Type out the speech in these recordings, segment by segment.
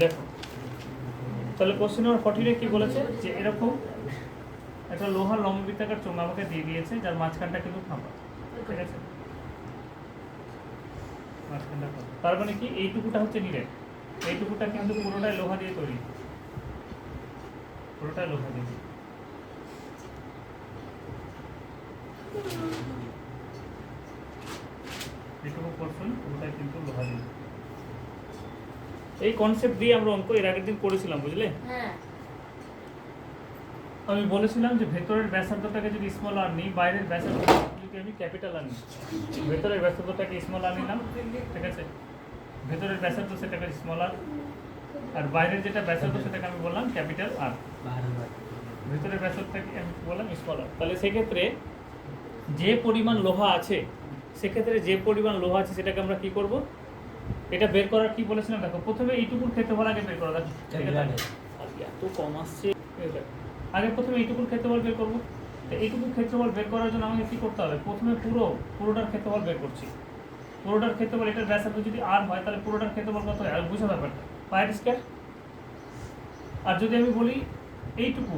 দেখো তাহলে question number 14 কি বলেছে যে এরকম একটা লোহার লম্ববৃত্তাকার চোঙ আমাকে দিয়ে দিয়েছে যার মাঝখানটা কিন্তু ফাঁপা, ঠিক আছে? মাঝখানটা ফাঁপা, তার মানে কি এইটুকুটা হচ্ছে নিরেট, এইটুকুটা কিন্তু পুরোটাই লোহা দিয়ে তৈরি, পুরোটাই লোহা দিয়ে। এইটুকু পোর্শন পুরোটাই কিন্তু লোহা দিয়ে। এই কনসেপ্ট দিয়ে আমরা অঙ্ক এর আগের দিন করেছিলাম, বুঝলে? হ্যাঁ। আমি বলেছিলাম যে ভেতরের ব্যাসার্ধটাকে যদি স্মল আর নিই, বাইরের ব্যাসার্ধ যদি আমি ক্যাপিটাল আর নিই, ভেতরের ব্যাসার্ধটাকে স্মল আর নিলাম, ঠিক আছে? ভেতরের ব্যাসার্ধ সেটাকে স্মল আর বাইরের যেটা ব্যাসার্ধ সেটাকে আমি বললাম ক্যাপিটাল আর। ভেতরের ব্যাসার্ধটাকে আমি বললাম স্মল আর। তাহলে সেক্ষেত্রে যে পরিমাণ লোহা আছে, সেক্ষেত্রে যে পরিমাণ লোহা আছে সেটাকে আমরা কি করব, এটা বের করার কি বলেছিলাম দেখো, প্রথমে এইটুকুর ক্ষেত্রফল আগে বের করা, দেখো এত কম আসছে, আগে প্রথমে এইটুকুর ক্ষেত্রফল বের করবো। তো এইটুকুর ক্ষেত্রফল বের করার জন্য আমাকে কী করতে হবে, প্রথমে পুরোটার ক্ষেত্রফল বের করছি। পুরোটার ক্ষেত্রফল, এটার ব্যাসার্ধ যদি আর হয় তাহলে পুরোটার ক্ষেত্রফল কত হয়, আর বুঝো ব্যাপারটা, পায়ের স্কয়ার। আর যদি আমি বলি এইটুকু,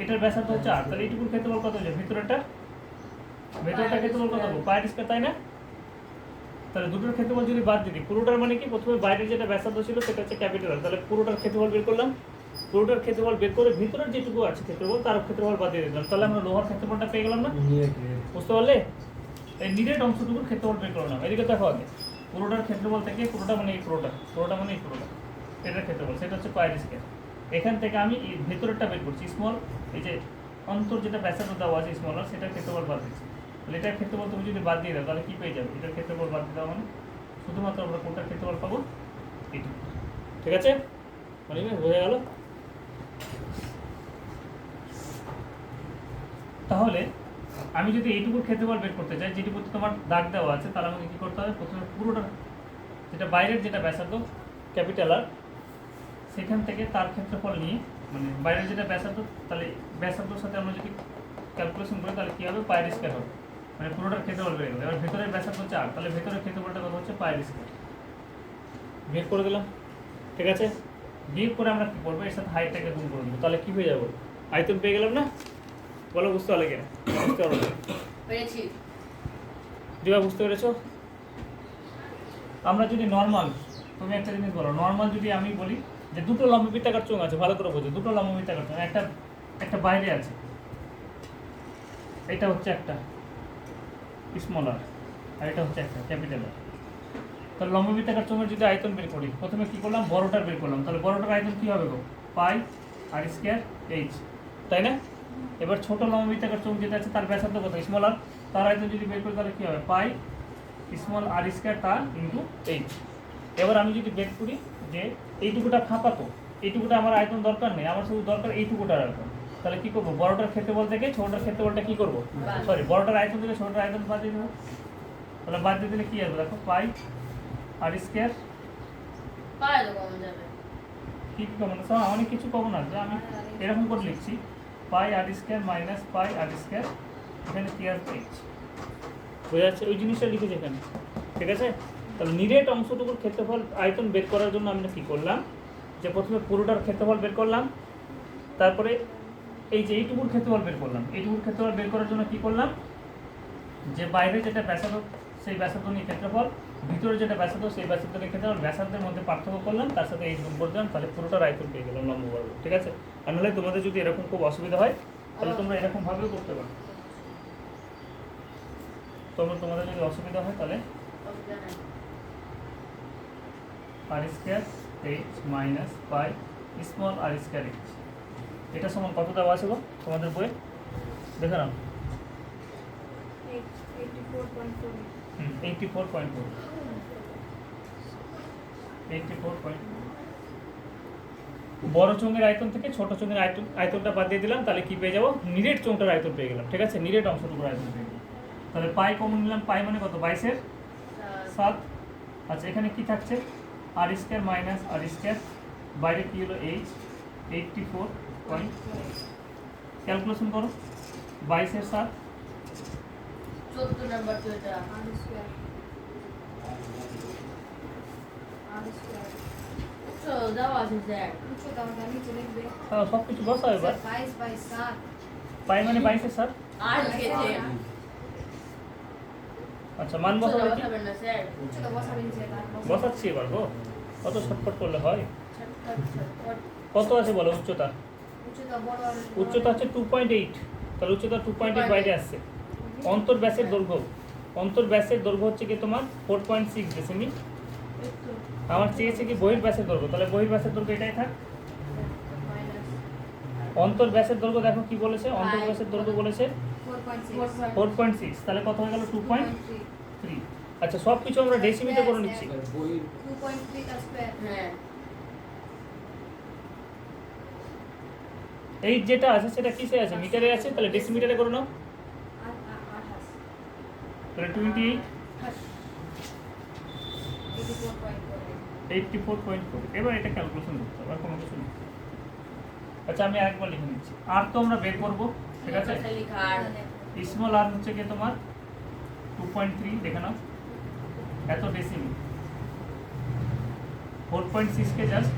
এটার ব্যাসার্ধ হচ্ছে আর, তাহলে এইটুকুর ক্ষেত্রফল কত হয়ে যায়, ভেতরটা ক্ষেত্রফল কত হবে, পায়ের স্কয়ার, তাই না? তাহলে দুটোর ক্ষেত্রফল যদি বাদ দিই, পুরোটার মানে কি, প্রথমে বাইরের যেটা ব্যাসার্ধ ছিল সেটা হচ্ছে ক্যাপিটাল, তাহলে পুরোটার ক্ষেত্রফল বের করলাম, পুরোটার ক্ষেত্রফল বের করে ভিতরের যেটুকু আছে ক্ষেত্রফল তার ক্ষেত্রফল বাদ দিয়ে দিলাম, তাহলে আমরা লোহার ক্ষেত্রফলটা পেয়ে গেলাম না? বুঝতে পারলে? এই নিরেট অংশটুকুর ক্ষেত্রফল বের করলাম। এদিকে দেখো আগে, পুরোটার ক্ষেত্রফল থেকে পুরোটা মানে এই পুরোটা মানে এই পুরোটা, এটার ক্ষেত্রফল সেটা হচ্ছে পায়ের স্কয়ার। এখান থেকে আমি ভেতরেরটা বের করছি স্মল, এই যে অন্তর যেটা ব্যাসার্ধ দেওয়া আছে স্মল আর, সেটার ক্ষেত্রফল বাদ দিচ্ছি। তাহলে এটার ক্ষেত্রফল তুমি যদি বাদ দিয়ে দাও তাহলে কি পেয়ে যাবে, এটার ক্ষেত্রফল বাদ দিয়ে দাও মানে শুধুমাত্র আমরা কোনটার ক্ষেত্রফল পাবো, এইটুকু, ঠিক আছে? মানে বোঝা গেল? তাহলে আমি যদি এইটুকুর ক্ষেত্রফল বের করতে চাই, যেটুকুতে তোমার দাগ দেওয়া আছে, তাহলে আমাকে কী করতে হবে, প্রথমে পুরোটা যেটা বাইরের যেটা ব্যাসার্ধ ক্যাপিটাল আর, সেখান থেকে তার ক্ষেত্রফল নিয়ে, মানে বাইরের যেটা ব্যাসার্ধ, তাহলে ব্যাসার্ধর সাথে আমরা যদি ক্যালকুলেশন করি তাহলে কী হবে, পায়ের স্কয়ার হবে, মানে পুরোটার ক্ষেত্রফল বেড়ে গেল। এবার ভেতরের ব্যাসার্ধ হচ্ছে আর, তাহলে ভেতরের ক্ষেত্রফলটা কত হচ্ছে, পায়ের স্কয়ার। বিয়োগ করে দিলাম, ঠিক আছে? বিয়োগ করে আমরা কী করবো, এর সাথে হাইটটাকে গুণ করে দেবো, তাহলে কী হয়ে যাবো, আয়তন পেয়ে গেলাম না? বলো, বুঝতে পারলে কিনা? বুঝতে পারো পেরেছি। বুঝতে পেরেছো? আমরা যদি নর্মাল, তুমি একটা জিনিস বলো, নর্মাল যদি আমি বলি যে দুটো লম্ববৃত্তাকার চোঙ আছে, ভালো করে বোঝো, দুটো লম্ববৃত্তাকার চোঙ, একটা বাইরে আছে, এটা হচ্ছে একটা স্মল আর এটা হচ্ছে একটা ক্যাপিটাল আর। তাহলে লম্ববৃত্তাকার চোঙের যদি আয়তন বের করি, প্রথমে কি করলাম, বড়টার বের করলাম, তাহলে বড়টার আয়তন কী হবে গো, পাই আর স্কয়ার এইচ, তাই না? এবার ছোট লম্ববৃত্তাকার চোঙ যেটা আছে তার ব্যাসার্ধ কত, স্মল আর, তার আয়তন যদি বের করি তাহলে কী হবে, পাই স্মল আর স্কয়ার তার ইন্টু এইচ। এবার আমি যদি বের করি যে এইটুকুটা ফাঁপা, তো এইটুকুটা আমার আয়তন দরকার নেই, আমার শুধু দরকার এইটুকুটার আয়তন, তাহলে কী করবো, বড়টার ক্ষেত্রফল থেকে ছোটটার ক্ষেত্রফলটা কী করবো, সরি, বড়টার আয়তন থেকে ছোটটার আয়তন বাদ দিয়ে দেবো, তাহলে বাদ দিয়ে দিলে কী আসবে, দেখো পাই আর স্কয়ার, কী কমন আছে, অনেক কিছু কমন আছে, আমি এরকম করে লিখছি, পাই r square minus pi r square, এখানে কি আর এইচ, বোঝা যাচ্ছে? ওই জিনিসটা লিখেছি এখানে, ঠিক আছে? তাহলে নিরেট অংশটুকুর ক্ষেত্রফল আয়তন বের করার জন্য আমরা কী করলাম, যে প্রথমে পুরোটার ক্ষেত্রফল বের করলাম, তারপরে এই যে এইটুকুর ক্ষেত্রফল বের করলাম, এইটুকুর ক্ষেত্রফল বের করার জন্য কী করলাম, যে বাইরে যেটা ব্যাসার্ধ সেই ব্যাসার্ধ নিয়ে ক্ষেত্রফল, ভিতরে যেটা ব্যাসার্ধ সেই ব্যাসার্ধ নিয়ে ক্ষেত্রফল, ব্যাসার্ধের মধ্যে পার্থক্য করলাম, তার সাথে এই গুণ করে দিলাম, তাহলে পুরোটার আয়তন পেয়ে গেলাম লম্ববর্গ, ঠিক আছে? আর নাহলে তোমাদের যদি এরকম খুব অসুবিধা হয় তাহলে তোমরা এরকমভাবেও করতে পারো, তোমাদের যদি অসুবিধা হয় তাহলে r square h minus pi small r square h, এটা সমান কত দেওয়া আছে গো তোমাদের বইয়ে, দেখে নাও, 84.4। বড় চোঙের আয়তন থেকে ছোট চোঙের আয়তনটা বাদ দিয়ে দিলাম, তাহলে কি পেয়ে যাবো, নিরেট চোঙটার আয়তন পেয়ে গেলাম, ঠিক আছে? নিরেট অংশটুকুর আয়তন পেয়ে গেলাম। তাহলে পাই কমন নিলাম, পাই মানে কত, 22/7। আচ্ছা, এখানে কি থাকছে, আর স্কয়ার মাইনাস আর স্কয়ার, বাইরে কি হলো এইচ, 84. ক্যালকুলেশন করো, 22/7 14 নাম্বার তো এটা, উচ্চ দেওয়া আছে স্যার। উচ্চতা আমাকে নিচে লিখবে। সব কিছু বসাও এবার। 22/7 পাই মানে 22 স্যার। আর লিখেছে। আচ্ছা মান উচ্চতা বসাবে কি? বসাবেন না স্যার। উচ্চতা বসাবেন যে তার বসাচ্ছি এবার গো। কত শর্টকাট করলে হয়? ছটফট ছটফট। কত আছে বলো উচ্চতা? উচ্চতা বড় উচ্চতা হচ্ছে 2.8, তাহলে উচ্চতা 2.8 বাইরে আসছে। অন্তর ব্যাসের দৈর্ঘ্য, অন্তর ব্যাসের দৈর্ঘ্য হচ্ছে কি তোমার 4.6 ডেসিমি। আমার চেয়েছে কি বহির ব্যাসের দৈর্ঘ্য, তাহলে বহির ব্যাসের দৈর্ঘ্য এটাই থাক। অন্তর ব্যাসের দৈর্ঘ্য দেখো কি বলেছে, অন্তর ব্যাসের দৈর্ঘ্য বলেছে 4.6 4.6, তাহলে কত হয়ে গেল 2.3। আচ্ছা সব কিছু আমরা ডেসিমিতে করে নিচ্ছি। 2.3 তার স্কয়ার। হ্যাঁ। এই যেটা আছে সেটা কিসে আছে? মিটারে আছে, তাহলে ডেসিমিটারে করে নাও। 28 তাহলে 28 84.4 84.4। এবার এটা ক্যালকুলেশন করতে হবে, আর কোনো কিছু নেই। আচ্ছা আমি আরেকবার লিখে নিচ্ছি। আর তো আমরা বের করবো, ঠিক আছে। লিখার স্মল আর হচ্ছে কি তোমার 2.3, দেখে নাও এত ডেসিমি। 4.6 কে জাস্ট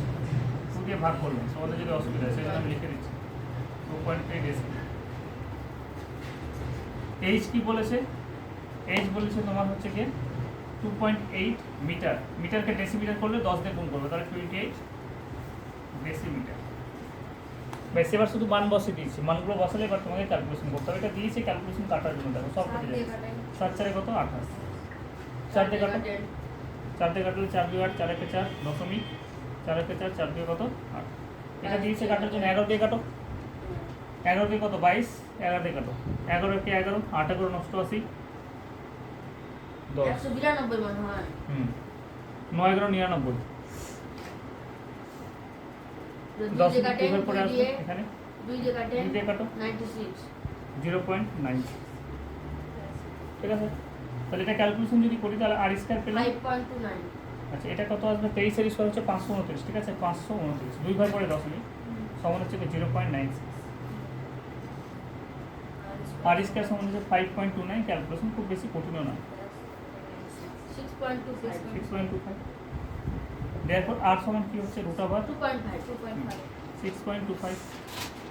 2 দিয়ে ভাগ করলাম, তোমাদের যদি অসুবিধা হয় সেজন্য আমি লিখে দিচ্ছি 2.3 ডেসিমি। এইচ কি বলেছে? এইচ বলেছে তোমার হচ্ছে কি 2.8 মিটার। মিটারকে ডেসিমিটার করলে 10 দিয়ে গুণ করবে, তাহলে 28 ডেসিমিটার। বেশ এবার শুধু মান বসিয়ে দিয়েছি, মানগুলো বসালে এবার তোমাকে ক্যালকুলেশন করতে হবে। এটা দিয়েছি ক্যালকুলেশন কাটার জন্য, দেখো সব কেটে যাচ্ছে। 7 4 কত? 28। 4 দিয়ে কাটো, 4 দিয়ে কাটলে 4 2 8, 4 1 4 দশমিক, 4 1 4, 4 2 কত 8। এটা দিয়েছে কাটার জন্য 11 দিয়ে কাটো। 11 দিয়ে কত? 22। 11 দিয়ে কাটো, 11 কে 11, 8 11 নষ্ট 80 10। 192 মনে হয়। 9 11 99। 10 2 এর পরে আসবে এখানে 2 দিয়ে কাটেন 2 দিয়ে কাটো 96 0.9। ঠিক আছে, তাহলে এটা ক্যালকুলেশন যদি করি তাহলে আর স্কয়ার পেলাম। 5.29 আচ্ছা এটা কত আসবে? 23 এর স্কয়ার হচ্ছে 529, ঠিক আছে। 529 2 ভাগ করে দশমিক সমান হচ্ছে 0.96। আর স্কয়ার সমান হচ্ছে 5.29। ক্যালকুলেশন খুব বেশি কঠিনও না, 6.25 6.25। therefore r সমান কি হচ্ছে রুট ওভার 2.5 6.25।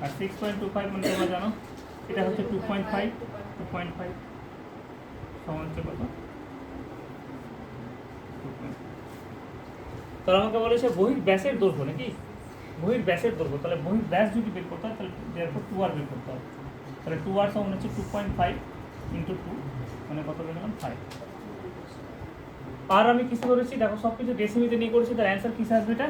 আর 6.25 মানে তোমরা জানো এটা হচ্ছে 2.5 সমান হচ্ছে কত? 2.5। তাহলে আমাকে বলেছে বহির ব্যাসের দৈর্ঘ্য নাকি? বহির ব্যাসের দৈর্ঘ্য, তাহলে বহির ব্যাস যদি বের করতে হয় তাহলে therefore 2r বের করতে হবে। তাহলে 2r সমান হচ্ছে 2.5 ইন্টু 2 মানে কত পেলাম? 5। আর আমি কিছু করেছি দেখো, সব কিছু ডেসিমিতে নিয়ে করেছি, তার অ্যান্সার কিসে আসবে? এটা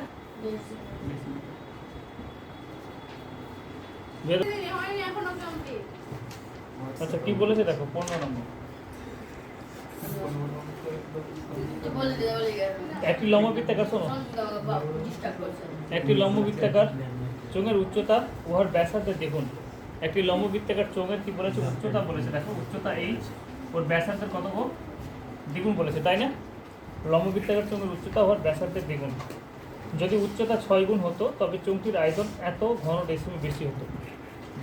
হয়নি এখনো কমপ্লিট। আচ্ছা কি বলেছে দেখো 15 নম্বর। বলে দে বলে গেল একটি লম্ববৃত্তাকার, শোনো, ডিস্টার্ব করছেন। একটি লম্ববৃত্তাকার চোঙের উচ্চতা উহার ব্যাসার্ধের দেখুন। একটি লম্ববৃত্তাকার চোঙের কি বলেছে? উচ্চতা বলেছে। দেখো উচ্চতা h, ওর ব্যাসার্ধের কত গো? দ্বিগুণ বলেছে, তাই না? লম্ববৃত্তাকার চোঙের উচ্চতা উহার ব্যাসার্ধের দ্বিগুণ। যদি উচ্চতা 6 গুণ হতো তবে চোঙটির আয়তন এত ঘন ডেসিমি বেশি হতো।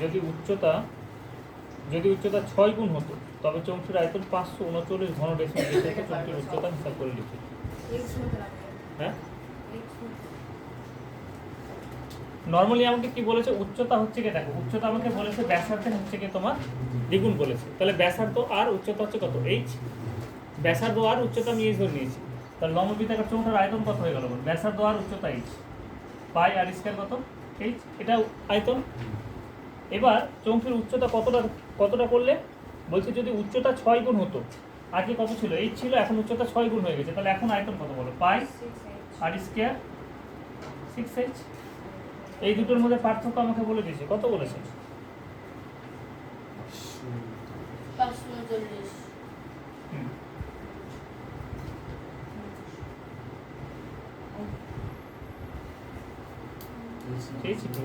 যদি উচ্চতা 6 গুণ হতো তবে চোঙটির আয়তন 539 ঘন ডেসিমি বেশি হতো। চোঙটির উচ্চতা হিসাব করে লিখি। x হতে লাগবে। হ্যাঁ x নর্মালি আমাকে কি বলেছে? উচ্চতা হচ্ছে কি দেখো, উচ্চতা আমাকে বলেছে ব্যাসার্ধের হচ্ছে কি তোমার দ্বিগুণ বলেছে। তাহলে ব্যাসার্ধ আর উচ্চতা হচ্ছে কত? h। ব্যাসার্ধ আর উচ্চতা আমি h ধরে নিয়েছি। তাহলে লম্ববৃত্তাকার চোঙটার আয়তন কত হয়ে গেল? ব্যাসার্ধ আর উচ্চতা h, পাই আর স্কয়ার কত? h, এটা আয়তন। এবার চোঙটির উচ্চতা কতটা করলে বলছে যদি উচ্চতা 6 গুণ হতো, আগে কত ছিল? h ছিল, এখন উচ্চতা 6 গুণ হয়ে গেছে, তাহলে এখন আয়তন কত বলো? পাই 6h আর স্কয়ার 6h। এই দুটোর মধ্যে পার্থক্য আমাকে বলে দিয়েছে, কত বলেছে? 539 চেয়েছি তো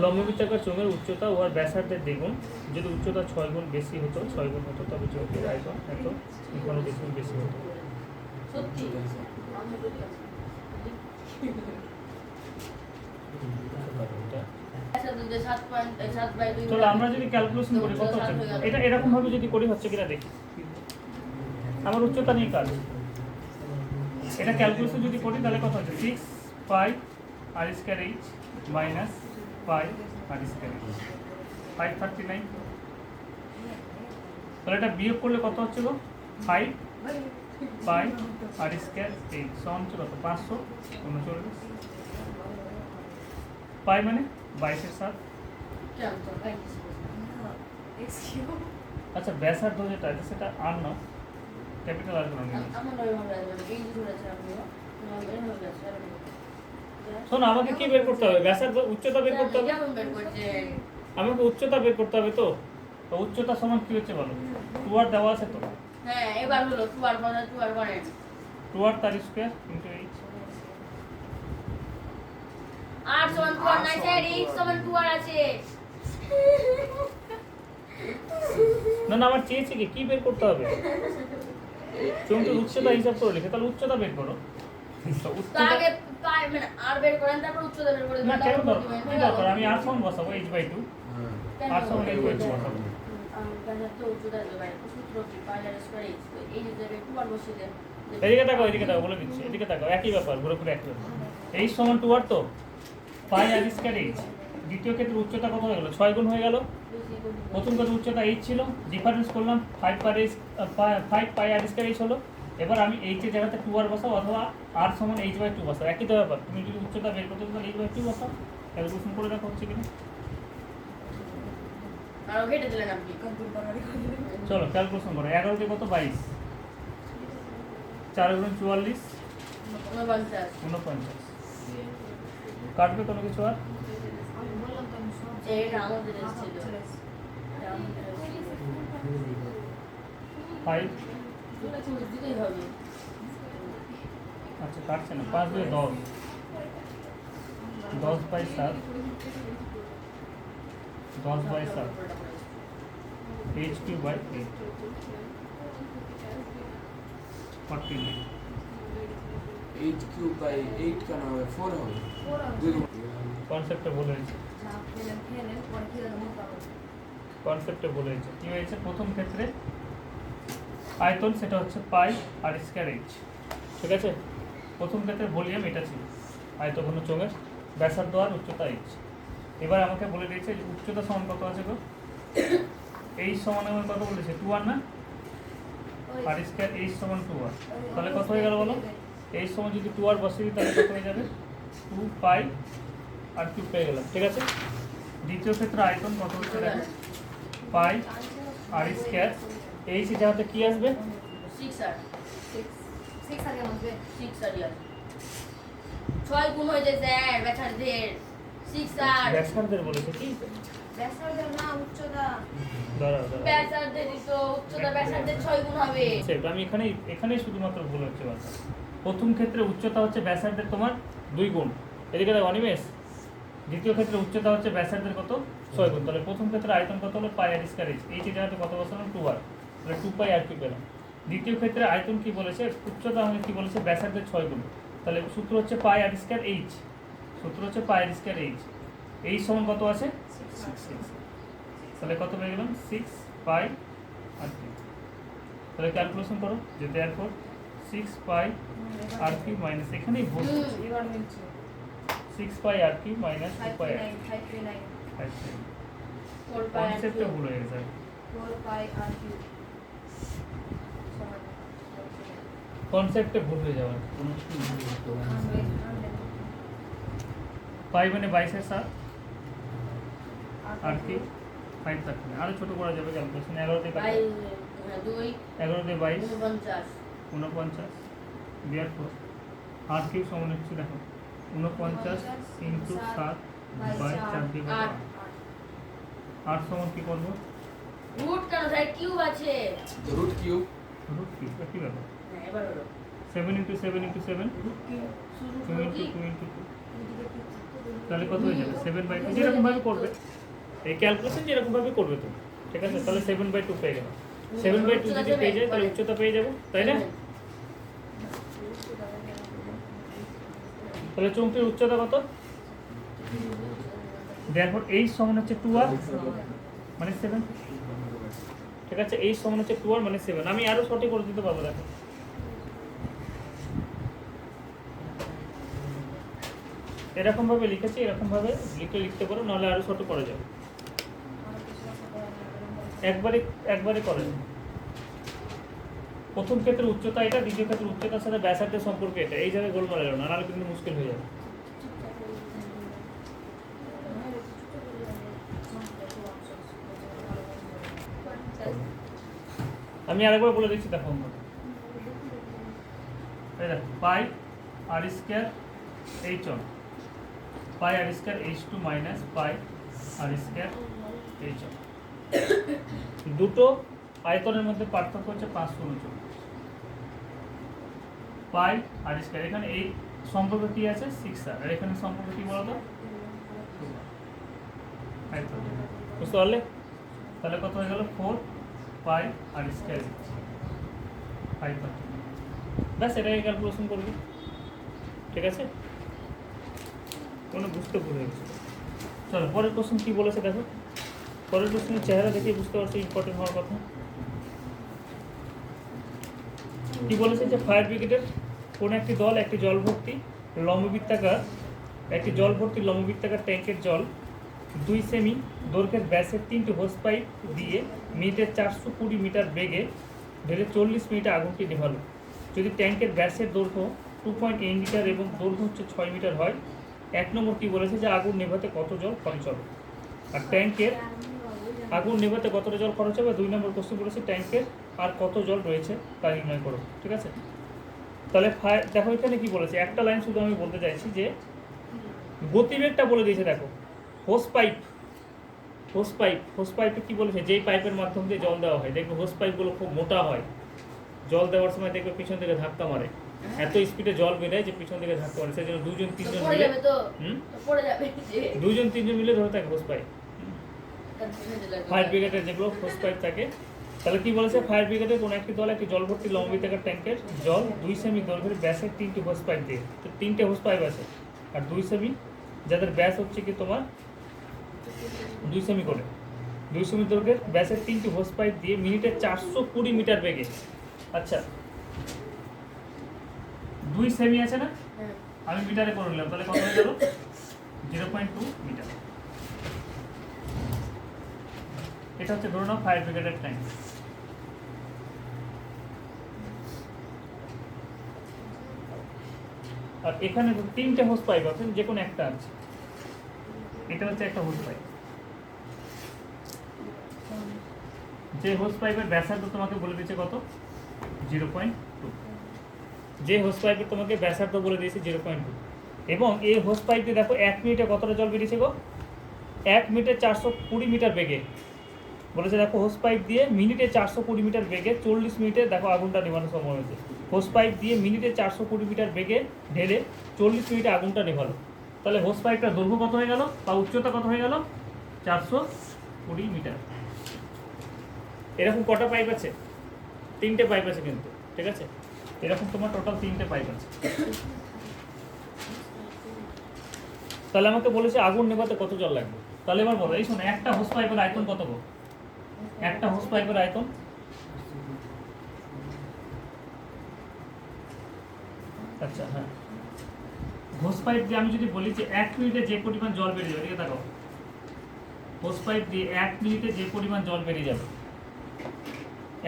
লম্ববৃত্তাকার চোঙের উচ্চতা উহার ব্যাসার্ধের দ্বিগুণ। যদি উচ্চতা 6 গুণ বেশি হতো, 6 গুণ হতো তবে চোঙটির আয়তন এত ঘন ডেসিমি বেশি হতো। সত্যি চলো আমরা যদি ক্যালকুলেশন করি কত হচ্ছে, এটা এরকম ভাবে যদি করি হচ্ছে কিনা দেখি। আমার উচ্চতা নিয়ে কাজ। এটা ক্যালকুলেশন যদি করি তাহলে কত হচ্ছে 6 পাই r square h minus pi r square H 539। তাহলে এটা বিয়োগ করলে কত হচ্ছে গো 5 পাই আর স্কয়ার এইচ সমান হচ্ছে কত 539। পাই মানে 22 এর 7। কেমন তো ভাই এক্সকিউজ আচ্ছা ব্যাসার্ধ যেটা আছে সেটা আর না ক্যাপিটাল আর কোনো নেই। আমার নয় ভাবে আছে এই যে ধরেছে আপনি এর হবে আছে শোন আমাকে কি বের করতে হবে ব্যাসার্ধ উচ্চতা বের করতে হবে। কেমন বের করছে আমাকে উচ্চতা বের করতে হবে তো। তো উচ্চতা সমান কি হচ্ছে বলো 2 আর দেওয়া আছে তো হ্যাঁ এবার হলো 2 আর 1 2 আর 1 2 আর তার স্কয়ার ইনটু এইচ। 8 সমান 2 আর 9 স্যার 8 সমান 2 আর আছে না না আমার চেয়েছে কি বের করতে হবে তুমি তো উচ্চতা হিসাব করে লিখে তাহলে উচ্চতা বের করো। তো তো উচ্চতা আগে পাই মানে আর বের করেন তারপর উচ্চতা বের করে না কেন দরকার কি দরকার আমি আর সমান বসাবো h/2 আর সমান h/2 বসাবো। গাজা তো উচ্চতা দেবে ভাই সূত্র কি পাই আর স্কয়ার এইচ এই যে জায়গায় 2 আর বসিয়ে দেন এদিকে তাকাও বলে দিচ্ছি এদিকে তাকাও একই ব্যাপার ঘুরে ঘুরে একই ব্যাপার। h সমান 2 আর তো পাই আর স্কয়ার এইচ। দ্বিতীয় ক্ষেত্রে উচ্চতা কত হয়ে গেল 6 গুণ হয়ে গেল। প্রথম ক্ষেত্রে উচ্চতা h ছিল ডিফারেন্স করলাম 5 পাই আর স্কয়ার এইচ হলো। এবার আমি h এর জায়গাতে 2 আর বসাও অথবা r সমান h/2 বসাও একই তো ব্যাপার। তুমি যদি উচ্চতা বের করতে চাও তাহলে h/2 বসাও। ক্যালকুলেশন করে দেখো হচ্ছে কিনা। আর কেটে দিলেন আপনি চলো ক্যালকুলেশন করো 11 কে কত 22 4 গুণ 44 49 49 কাটবে কোনো কিছু আর আমি বললাম তো আমি সব যে এটা আমাদের ছিল চলে এসেছে। 5 দিতেই হবে আচ্ছা কাটছে না 5 দিয়ে 10 10 by 7 10 by 7 h3 by 8 49 8 cube by 8 কেন হবে 4 হবে ওরা দুই গুণ। কনসেপ্টে ভুল হয়েছে চাপ পেলেন খেলেন পরে খেলে মোটা হবে কনসেপ্টে ভুল হয়েছে কি হয়েছে প্রথম ক্ষেত্রে আয়তন সেটা হচ্ছে পাই আর স্কয়ার এইচ ঠিক আছে। প্রথম ক্ষেত্রে ভলিউম এটা ছিল আয়তঘন চোঙের ব্যাসার্ধ আর উচ্চতা এইচ। এবার আমাকে বলে দিয়েছে যে উচ্চতা সমান কত আছে গো এইচ সমান আমার কত বলেছে 2 আর না আর স্কয়ার এইচ সমান 2 আর তাহলে কত হয়ে গেল বলো এইচ সমান যদি 2 আর বসিয়ে দিই তাহলে কত হয়ে যাবে 2 পাই আর কিউব পেয়ে গেলাম ঠিক আছে। দ্বিতীয় ক্ষেত্রে আয়তন কত হচ্ছে দেখো পাই আর স্কয়ার এইচ এর জায়গাতে কি আসবে 6 আর 6 আগে মধ্যে 6 আর 6 গুণ হয়ে যায় স্যার ব্যাসার্ধের 6 আর ব্যাসার্ধের বলেছে কি ব্যাসার্ধের না উচ্চতা দাঁড়াও ব্যাসার্ধের তো উচ্চতা ব্যাসার্ধের 6 গুণ হবে সেটা আমি এখানেই শুধুমাত্র ভুল হচ্ছে কথা। প্রথম ক্ষেত্রে উচ্চতা হচ্ছে ব্যাসার্ধের তোমার 2 গুণ এদিকে দেখো অনিমেষ। দ্বিতীয় ক্ষেত্রে উচ্চতা হচ্ছে ব্যাসার্ধের কত 6 গুণ। তাহলে প্রথম ক্ষেত্রে আয়তন কত হলো পাই আর স্কয়ার এইচ এইচ এর জায়গাতে কত বসালাম 2 আর তাহলে 2 পাই আর কি পেলাম। দ্বিতীয় ক্ষেত্রে আয়তন কি বলেছে উচ্চতা আমাকে কি বলেছে ব্যাসার্ধের 6 গুণ। তাহলে সূত্র হচ্ছে পাই আর স্কয়ার এইচ সূত্র হচ্ছে পাই আর স্কয়ার এইচ এইচ সমান কত আছে 6 তাহলে কত পেয়ে গেলাম 6 পাই আর কি। তাহলে ক্যালকুলেশন করো যে দেয়ারফর 6 পাই আর কি মাইনাস এখানেই ভুল এবার মিলছে 6 পাই আর কি মাইনাস 2 পাই আর 539 4 পাই আর কনসেপ্টে ভুল হয়ে গেছে 4 পাই আর কিউ কনসেপ্টে ভুল হয়ে যাওয়ার পাই মানে 22 এর 7 আর কি 5 থাকবে আরো ছোট করা যাবে ক্যালকুলেশন 11 দিয়ে বাই কাটো 2 11 দিয়ে 22 49 49 দেওয়ার পর আর কি সমান হচ্ছে দেখো 49 ইন্টু 7 বাই 4 দিয়ে কাটো 8 সমান কি করবো রুট কেন স্যার কিউব আছে রুট কিউব রুট কি কি ব্যাপার হ্যাঁ এবার হলো 7 ইন্টু 7 ইন্টু 7 রুট কিউব শুরু 2 করো ইন্টু কি 2 ইন্টু 2 তাহলে কত হয়ে যাবে 7/2 যেরকম ভাবে করবে এই ক্যালকুলেশন যেরকম ভাবে করবে তুমি ঠিক আছে তাহলে 7/2 পেয়ে গেলাম 7/2 যদি পেয়ে যায় তাহলে উচ্চতা পেয়ে যাবো তাই না। তাহলে চৌকির উচ্চতা কত দেয়ারপর এইচ সমান হচ্ছে 2 আর মানে 7 ঠিক আছে, এইচ সমান হচ্ছে 2r মানে 7। আমি আরো সঠিক করে দিতে পারবো, দেখো এরকম ভাবে লিখেছি, এরকম ভাবে লিখতে পারো, নাহলে আরো ছোট করা যাবে। আমার কিছু আছে করার না, এরকম বলতে একবারে করে দিন। প্রথম ক্ষেত্রে উচ্চতা এটা, দ্বিতীয় ক্ষেত্রে উচ্চতার সাথে ব্যাসার্ধের সম্পর্ক এটা, এই জায়গায় গোলমাল এলো না, নাহলে কিন্তু মুশকিল হয়ে যাবে। আমি আরেকবার বলে দিচ্ছি, দেখো এই দেখো pi r square h one, pi r square h two minus pi r square h one. দুটো আয়তনের মধ্যে পার্থক্য হচ্ছে 539 পাই আর স্কয়ার। এখানে এই সম্পর্ক কি আছে 6r, আর এখানে সম্পর্ক কি বলতো 2r। আয়তন বুঝতে পারলে? তাহলে কত হয়ে গেল 4 পাই আর স্কয়ার আয়তন। ব্যাস এটাকে ক্যালকুলেশন করবি, ঠিক আছে? কোনো বুঝতে ভুল হয়ে গেছে। চলো পরের কোশ্চেন কি বলেছে দেখো। পরের কোশ্চেনের চেহারা দেখে বুঝতে পারছো ইম্পর্টেন্ট হওয়ার কথা। কি বলেছে যে ফায়ার ব্রিগেডের কোন একটি দল একটি জলভর্তি লম্ববৃত্তাকার ট্যাঙ্কের জল 2 সেমি দৈর্ঘ্যের ব্যাসের 3টি হোস পাইপ দিয়ে মিনিটে 420 মিটার বেগে ঢেলে 40 মিনিটে আগুনটি নেভালো। যদি ট্যাঙ্কের ব্যাসের দৈর্ঘ্য 2.8 মিটার এবং দৈর্ঘ্য হচ্ছে 6 মিটার হয়, 1 নম্বর কি বলেছে যে আগুন নেভাতে কত জল খরচ হবে, আর ট্যাঙ্কের আগুন নেভাতে কতটা জল খরচ হবে। 2 নম্বর কোশ্চেন বলেছে ট্যাঙ্কের আর কত জল রয়েছে তা নির্ণয় করো, ঠিক আছে? তাহলে দেখো এখানে কি বলেছে, একটা লাইন শুধু আমি বলতে চাইছি যে গতিবেগটা বলে দিয়েছে। দেখো হোস পাইপে কি বলেছে, যেই পাইপের মাধ্যম দিয়ে জল দেওয়া হয়, দেখবে হোস পাইপগুলো খুব মোটা হয়, জল দেওয়ার সময় দেখবে পিছন থেকে ধাক্কা মারে, এত স্পিডে জল বেরোয় যে পিছন থেকে ধাক্কা মারে। সেই জন্য 2-3 জন পড়ে মিলে যাবে তো, পড়ে যাবে যে 2-3 জন মিলে ধরে থাকে হোস পাইপ। ফায়ার ব্রিগেডের যেগুলো হোস পাইপ থাকে, তাহলে কি বলেছে, ফায়ার ব্রিগেডের কোনো একটি দল একটি জলভর্তি লম্ববৃত্তাকার ট্যাঙ্কের জল 2 সেমি দৈর্ঘ্যের ব্যাসের 3টি হোস পাইপ দিয়ে, তো 3টে হোস পাইপ আছে, আর 2 সেমি যাদের ব্যাস হচ্ছে কি তোমার 2 সেমি করে, 2 সেমি দৈর্ঘ্যের ব্যাসের 3টি হোস পাইপ দিয়ে মিনিটে 420 মিটার বেগে। আচ্ছা 2 সেমি আছে না, হ্যাঁ। আমি মিটারে করে নিলাম, তাহলে কত হয়ে গেল 0.2 মিটার। এটা হচ্ছে ধরুন ফায়ার ব্রিগেডের ট্যাঙ্ক। আর এখানে 3টে হোস পাইপ আছে, যে কোনো একটা আছে, এটা হচ্ছে একটা হোস পাইপ। যে হোস পাইপের ব্যাসার্ধ তোমাকে বলে দিয়েছে কত 0.2, যে হোস পাইপের তোমাকে ব্যাসার্ধ বলে দিয়েছে 0.2, এবং এই হোস পাইপ দিয়ে দেখো 1 মিনিটে কতটা জল বেরিয়েছে গো, 1 মিনিটে 420 মিটার বেগে বলেছে। দেখো হোস পাইপ দিয়ে মিনিটে 420 মিটার বেগে 40 মিনিটে দেখো আগুনটা নেভানো সম্ভব হয়েছে। হোস পাইপ দিয়ে মিনিটে 420 মিটার বেগে ঢেলে 40 মিনিটে আগুনটা নেভালো। তাহলে হোস পাইপটার দৈর্ঘ্য কত হয়ে গেল বা উচ্চতা কত হয়ে গেল 420 মিটার। এরকম কটা পাইপ আছে, 3টে পাইপ আছে কিন্তু, ঠিক আছে? এরকম তোমার টোটাল 3টে পাইপ আছে। তাহলে আমাকে বলেছে আগুন নেভাতে কত জল লাগবে। তাহলে এবার বলো, এই শোনো, একটা হোস পাইপের আয়তন কত গো? একটা হোস পাইপের আয়তন আচ্ছা হ্যাঁ, হোস পাইপ দিয়ে আমি যদি বলি যে 1 মিনিটে যে পরিমাণ জল বেরিয়ে যাবে, এদিকে দেখো, হোস পাইপ দিয়ে 1 মিনিটে যে পরিমাণ জল বেরিয়ে যাবে,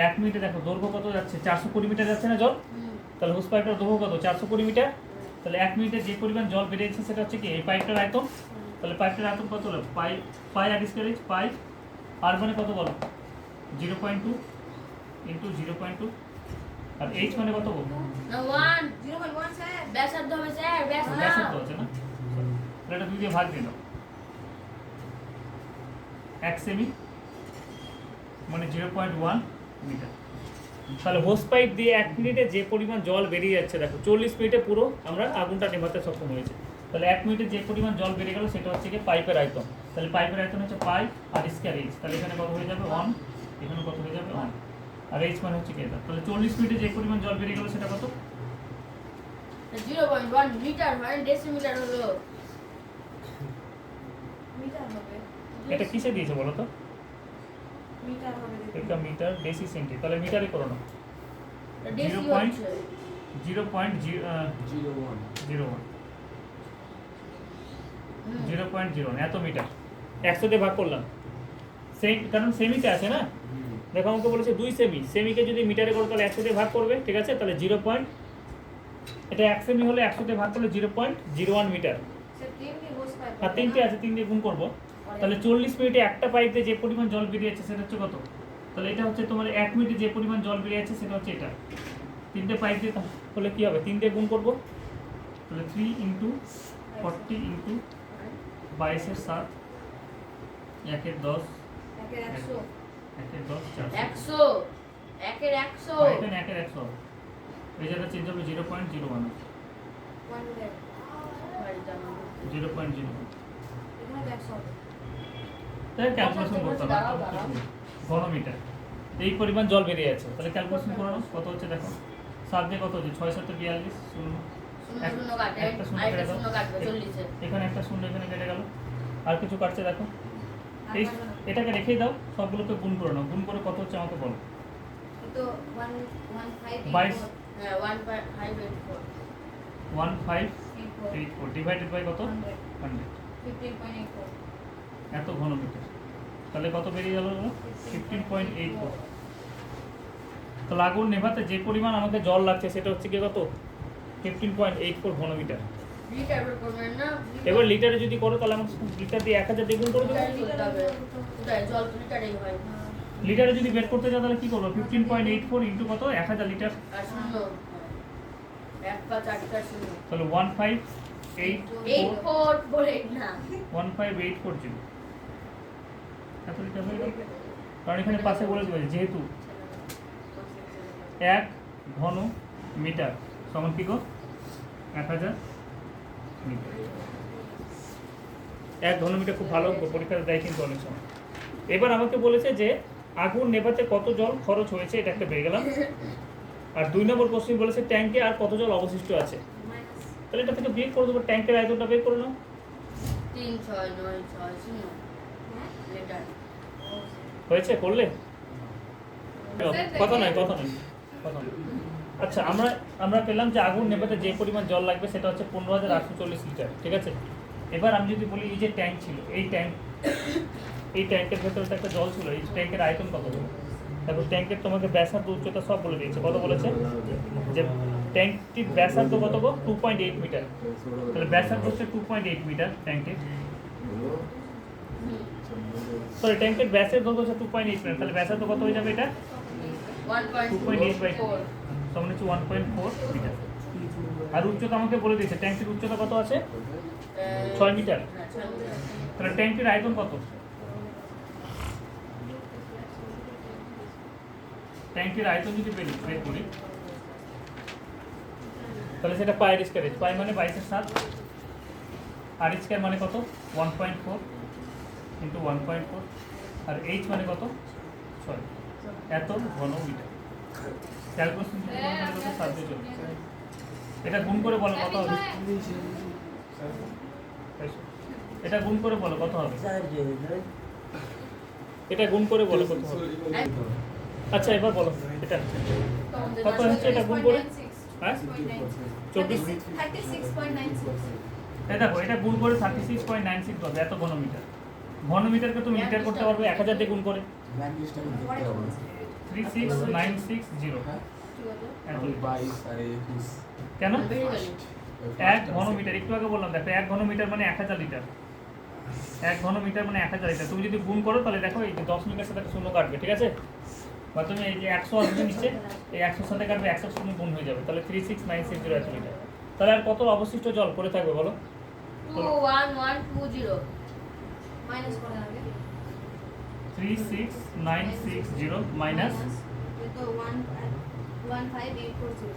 1 মিনিটে দেখো দৈর্ঘ্য কত যাচ্ছে 420 মিটার যাচ্ছে না জল, তাহলে হোস পাইপটার দৈর্ঘ্য কত 420 মিটার। তাহলে 1 মিনিটে যে পরিমাণ জল বেরিয়েছে সেটা হচ্ছে কি এই পাইপটার আয়তন। তাহলে পাইপটার আয়তন কত হলো, পাই আর স্কয়ার এইচ, পাই আর মানে কত বলো 0.2 ইন্টু 0.2, আর এইচ মানে কত বলো না 1 0.1 স্যার। ব্যাসার্ধ হবে স্যার, ব্যাস না ব্যাসার্ধ আছে না, তাহলে এটা 2 দিয়ে ভাগ দিয়ে দাও, 1 সেমি মানে 0.1 মিটার। তাহলে হোস পাইপ দিয়ে 1 মিনিটে যে পরিমাণ জল বেরিয়ে যাচ্ছে দেখো 40 মিনিটে পুরো আমরা আগুনটা নেভাতে সক্ষম হয়েছে। তাহলে 1 মিনিটে যে পরিমাণ জল বেরিয়ে গেল সেটা হচ্ছে কি পাইপের আয়তন। তাহলে পাইপের আয়তন হচ্ছে পাই আর স্কয়ার এইচ, তাহলে এখানে কত হয়ে যাবে 1, এখানে কত হয়ে যাবে 1, আর এইচ মানে হচ্ছে কি এটা। তাহলে 40 মিনিটে যে পরিমাণ জল বেরিয়ে গেল সেটা কত 0.1 মিটার মানে ডেসিমিটার হলো। মিটার হবে। এটা কিসে দিয়েছে বলো তো, মিটার হবে দেখুন। এটা মিটার ডেসি সেন্টি, তাহলে মিটারে করো না। ডেসি 0.0 হচ্ছে 01 0.01 এত মিটার 100 দিয়ে ভাগ করলাম, সেম, কারণ সেমিতে আছে না। দেখো আমাকে বলেছে 2 সেমি, সেমিকে যদি মিটারে করো তাহলে 100 দিয়ে ভাগ করবে, ঠিক আছে। তাহলে 0. এটা 1 সেমি হলে 100 দিয়ে ভাগ করলে 0.01 মিটার। স্যার 3 কি হোস পাইপ? আর 3টে আছে, 3 দিয়ে গুণ করব, তাহলে 40 মিনিটে একটা পাইপ দিয়ে যে পরিমাণ জল বেরিয়েছে সেটা হচ্ছে কত? তাহলে এটা হচ্ছে তোমার 1 মিনিটে যে পরিমাণ জল বেরিয়েছে সেটা হচ্ছে এটা। 3টে পাইপ দিয়ে তাহলে কি হবে? 3 দিয়ে গুণ করব, তাহলে 3 × 40 × 22 এর 7 1 এর 10 একের 100 1 এর 10 400 100 একের 100 এখানে 1 এর 100, এই জায়গা চেঞ্জ হবে 0.01 1 মিটার। 0.01। এখানে তো 100 হবে। তাহলে ক্যালকুলেশন করতে হবে ঘনমিটার, এই পরিমাণ জল বেরিয়ে আছে, তাহলে ক্যালকুলেশন করে নাও কত হচ্ছে। দেখো 7 দিয়ে কত হচ্ছে? 6 7 42 শূন্য, শূন্য কাটে, একটা শূন্য আরেকটা কেটে দাও, শূন্য কাটবে 40 এ। এখানে একটা শূন্য এখানে কেটে গেল, আর কিছু কাটছে দেখো। আর এই পারবে না। এটাকে রেখেই দাও, সবগুলোকে গুণ করে নাও, গুণ করে কত হচ্ছে আমাকে বলো। এই তো 115 22 হ্যাঁ 1584 1584 ডিভাইডেড বাই কত? 100, 15.84 এত ঘনমিটার, তাহলে কত বেরিয়ে গেল? 15.84। তাহলে আগুন নেভাতে যে পরিমাণ আমাকে জল লাগছে সেটা হচ্ছে কি কত? 15.84 ঘনমিটার। লিটার বের করবেন না? এবার লিটারে যদি করো তাহলে আমার লিটার দিয়ে 1000 দিয়ে গুণ করে দেবো। লিটারে করতে হবে। ওটাই, জল তো লিটারেই হয়। লিটারে যদি বের করতে যাও তাহলে কি করবো? 15.84 ইন্টু কত? 1000 লিটার, আর শূন্য 1 5 8 শূন্য তাহলে 1584 84 বলে না 15840 এত লিটার হয়ে গেল। কারণ এখানে পাশে বলে দেবে যেহেতু 1 ঘন মিটার সমান কি গো? 1000 মিটার। 1 ঘনমিটার খুব ভালো পরীক্ষাতে দেয় কিন্তু অনেক সময়। এবার আমাকে বলেছে যে আগুন নেভাতে কত জল খরচ হয়েছে, এটা একটা পেয়ে গেলাম। আর 2 নম্বর কোশ্চেন বলেছে ট্যাঙ্কে আর কত জল অবশিষ্ট আছে। মাইনাস তাহলে এটা থেকে বের করে দেবো, ট্যাঙ্কের আয়তনটা বের করে নাও। 3 6 9 6 শূন্য লিটার। হয়েছে? করলে? কথা নয়। আচ্ছা, আমরা পেলাম যে আগুন নেভাতে যে পরিমাণ জল লাগবে সেটা হচ্ছে 15840 লিটার, ঠিক আছে। এবার আমি যদি বলি এই যে ট্যাঙ্ক ছিল, এই ট্যাঙ্কের ভেতরে তো একটা জল ছিল, এই ট্যাঙ্কের আয়তন কত হবে? তারপর ট্যাঙ্কের তোমাকে ব্যাসার্ধ উচ্চতা সব বলে দিয়েছে। কত বলেছে? যে ট্যাঙ্কটির ব্যাসার্ধ কত গো? 2.8 মিটার। তাহলে ব্যাসার্ধ হচ্ছে 2.8 মিটার ট্যাঙ্কের। সরি, ট্যাঙ্কের ব্যাসার্ধ হচ্ছে 2.8 মিটার, তাহলে ব্যাসার্ধ কত হয়ে যাবে? এটা 2.8 বাই 2 সমান হচ্ছে 1.4 মিটার। আর উচ্চতা আমাকে বলে দিয়েছে, ট্যাঙ্কের উচ্চতা কত আছে? 6 মিটার। তাহলে ট্যাঙ্কের আয়তন কত? ট্যাঙ্কের আয়তন যদি বের করি তাহলে সেটা পায়ের স্কয়ার, পাই মানে 22 এর 7, আর স্কয়ার মানে কত? 1.4 ইন্টু 1.4, আর এইচ মানে কত? 6, এত ঘন মিটার। ক্যালকুলেশন যদি করো তাহলে কত? 7 দিয়ে চলবে। এটা গুণ করে বলো কত হবে? এটা গুণ করে বলো কত হবে? এটা গুণ করে বলো কত হবে? আচ্ছা এবার বলো এটা কত হচ্ছে, এটা গুণ করে? হ্যাঁ 24। 36.96 এই দেখো এটা গুণ করে 36.96 হবে, এত ঘনমিটার। ঘনমিটারকে তুমি লিটার করতে পারবে 1000 দিয়ে গুণ করে, 36960 এত লিটার। কেন? 1 ঘনমিটার, একটু আগে বললাম দেখো 1 ঘনমিটার মানে 1000 লিটার। 1 ঘনমিটার মানে 1000 লিটার। তুমি যদি গুণ করো তাহলে দেখো এই যে 10 মিটার সাথে একটা শূন্য কাটবে, ঠিক আছে। বা তুমি এই যে 100 আসবে নিচে, এই 100 সাথে কাটবে 100 শূন্য গুণ হয়ে যাবে, তাহলে 36960 এত লিটার। তাহলে আর কত অবশিষ্ট জল পড়ে থাকবে বলো? 21120 মাইনাস করে আগে 36960 মাইনাস এই তো 15840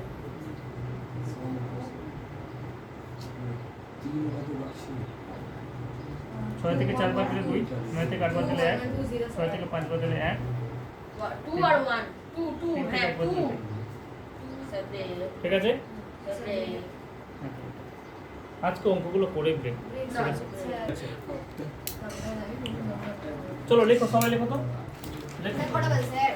6 থেকে 4 বার দিলে 2, 9 থেকে 8 বার দিলে 1, 6 থেকে 5 বার দিলে 1, 2 আর 1 2 হ্যাঁ 2 ঠিক আছে। সেভে আজকে অঙ্কগুলো করে ব্রেক, ঠিক আছে। আচ্ছা চলো লেখো, সবাই লেখো তো। স্যার কটা বাজে স্যার?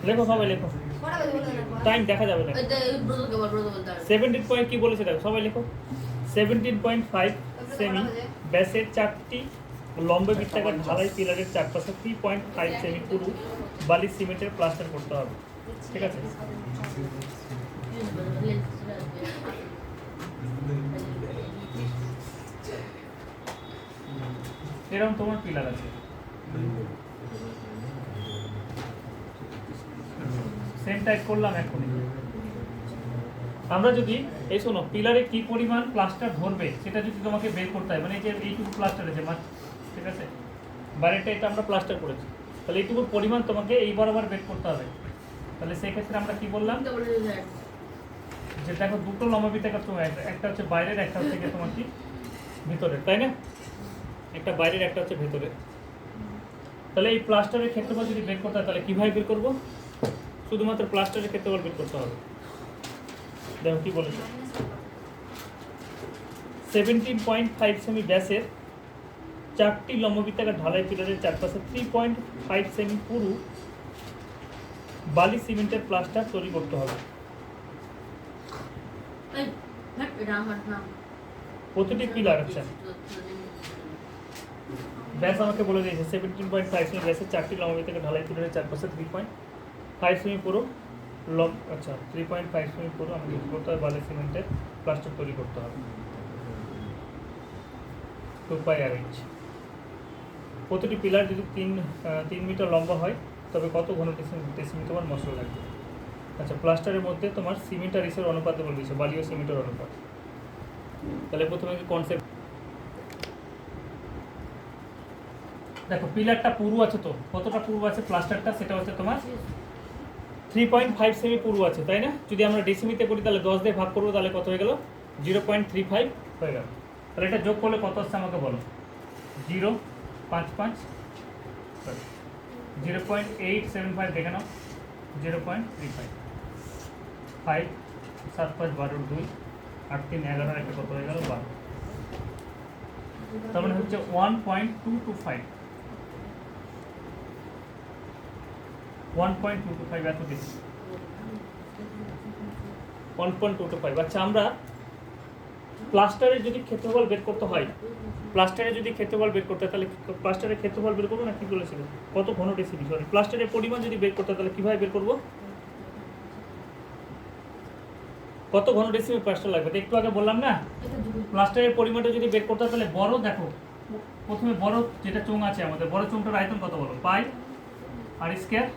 লেখো সবাই লেখো, কটা বাজে বলুন একবার। টাইম দেখা যাবে না। ওই যে ব্রোদকে বল, ব্রোদ বলতে হবে। 17 পয়েন্ট কি বলেছে দেখো সবাই লেখো। 17.5 সেমি ব্যাসের 4টি লম্বা বৃত্তাকার ঢালাই পিলারের চারপাশে 3.5 সেমি পুরু বালি সিমেন্টের প্লাস্টার করতে হবে। ঠিক আছে, এরকম তোমার পিলার আছে, সেম টাইপ করলাম এখনই। আমরা যদি এই শোনো পিলারে কি পরিমাণ প্লাস্টার ধরবে সেটা যদি তোমাকে বের করতে হয়, মানে এই যে এইটুকু প্লাস্টার আছে ঠিক আছে, বাইরেটা এটা আমরা প্লাস্টার করেছি, তাহলে এইটুকুর পরিমাণ তোমাকে এই বরাবর বের করতে হবে। তাহলে সেই ক্ষেত্রে আমরা কি বললাম যে দেখো দুটো লম্বা বৃত্তাকার চোঙ, একটা হচ্ছে বাইরের, একটা হচ্ছে কি তোমার কি ভিতরের, তাই না? একটা বাইরের, একটা হচ্ছে ভেতরের। তাহলে এই প্লাস্টারের ক্ষেত্রফল যদি বের করতে হয় তাহলে কিভাবে বের করবো? শুধুমাত্র প্লাস্টারের ক্ষেত্রফল বের করতে হবে। দেখো কি বলেছে, 17.5 সেমি ব্যাসের 4টি লম্ববৃত্তাকার ঢালাই পিলারের চারপাশে 3.5 সেমি পুরু বালি সিমেন্টের প্লাস্টার তৈরি করতে হবে। প্রতিটি পিলার, আচ্ছা ব্যাস আমাকে বলে দিয়েছে 17.5 সেমি ব্যাসের 4টি লম্ববৃত্তাকার ঢালাই পিলারের চারপাশে 3.5 সেমি পুরু আচ্ছা 3.5 সেমি পুরু আমাকে কি করতে হবে? বালি সিমেন্টের প্লাস্টার তৈরি করতে হবে 2 পাই আর ইঞ্চ। প্রতিটি পিলার যদি 3 মিটার লম্বা হয় তবে কত ঘন ডেসিমি তোমার মশলা লাগবে? আচ্ছা, প্লাস্টারের মধ্যে তোমার সিমেন্ট আর ইসের অনুপাত বলে দিয়েছে, বালি ও সিমেন্টের অনুপাত। তাহলে প্রথমে কনসেপ্ট দেখো, পিলারটা পুরু আছে, তো কতটা পুরু আছে প্লাস্টারটা? সেটা হচ্ছে তোমার 3.5 সেমি পুরু আছে, তাই না? যদি আমরা ডেসিমিতে করি তাহলে 10 দিয়ে ভাগ করবো, তাহলে কত হয়ে গেল? 0.35 হয়ে গেল। তাহলে এটা যোগ করলে কত আসছে আমাকে বলো? 0.875 দেখে নাও, 0.35 5 7 5 12 2 8 3 11 একটা কত হয়ে গেল? 12। তার মানে হচ্ছে 1.225 এত বেশি, 1.225। আচ্ছা, আমরা প্লাস্টারের যদি ক্ষেত্রফল বের করতে হয়, তাহলে প্লাস্টারের ক্ষেত্রফল বের করবো না? কি বলেছিল? কত ঘন ডেসিমি, সরি প্লাস্টারের পরিমাণ যদি বের করতে হয় তাহলে কিভাবে বের করবো? কত ঘন ডেসিমি প্লাস্টার লাগবে? একটু আগে বললাম না, প্লাস্টারের পরিমাণটা যদি বের করতে হয় তাহলে বড়, দেখো প্রথমে বড় যেটা চোঙ আছে আমাদের, বড় চোঙটার আয়তন কত বলো? পাই আর স্কয়ার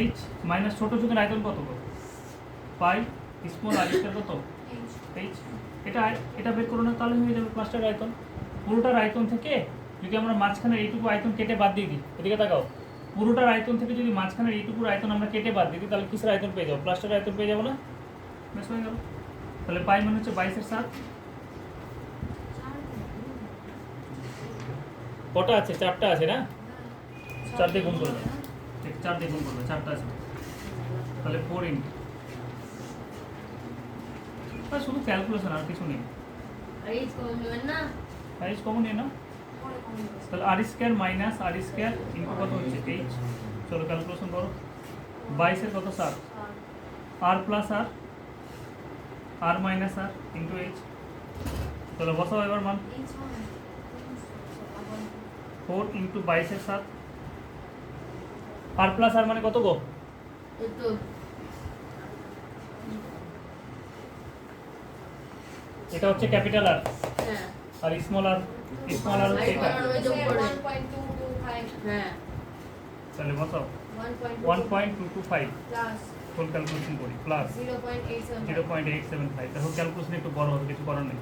এইচ মাইনাস ছোট চোঙের আয়তন কত বলো? পাই স্মল আর স্কয়ার কত? এইচ। এটা বের করো না, তাহলে হয়ে যাবে প্লাস্টারের আয়তন। পুরোটার আয়তন থেকে যদি আমরা মাঝখানের এইটুকু আয়তন কেটে বাদ দিয়ে দিই, এদিকে তাকাও, পুরোটার আয়তন থেকে যদি মাঝখানের এইটুকুর আয়তন আমরা কেটে বাদ দিয়ে দিই তাহলে কিসের আয়তন পেয়ে যাবো? প্লাস্টারের আয়তন পেয়ে যাবো না? বেশ হয়ে গেল। তাহলে পাই মানে হচ্ছে 22/7। কটা আছে? 4টা আছে না? 4 দিয়ে গুণ করবে, 4 দিয়ে গুণ করবে, 4টা আছে, তাহলে 4 ইন্টু, শুধু ক্যালকুলেশন আর কিছু নেই। এইচ কমন নিয়ে নাও, তাহলে আর স্কয়ার মাইনাস আর স্কয়ার ইন্টু কত হচ্ছে? এইচ। চলো ক্যালকুলেশন করো, 22 কত? 7 আর প্লাস আর মাইনাস আর ইন্টু এইচ। চলো বসাও এবার মান, 4 ইন্টু 22 আর প্লাস আর মানে কত গো? এটা হচ্ছে ক্যাপিটাল আর, আর স্মল আর হচ্ছে এটা। তাহলে বসাও 1.225 ফুল ক্যালকুলেশন করি, প্লাস 0.875। দেখো ক্যালকুলেশন একটু বড় হবে, কিছু করার নেই,